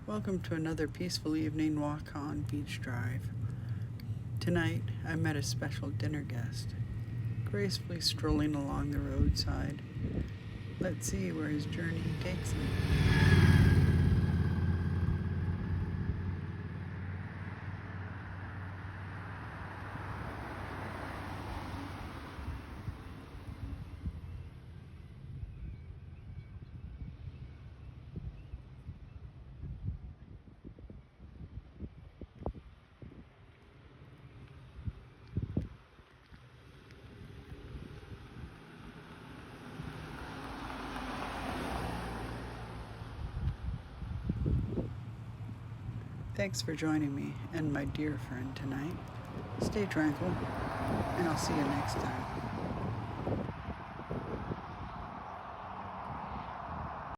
Welcome to another peaceful evening walk on Beach Drive. Tonight, I met a special dinner guest, gracefully strolling along the roadside. Let's see where his journey takes him. Thanks for joining me and my dear friend tonight. Stay tranquil, and I'll see you next time.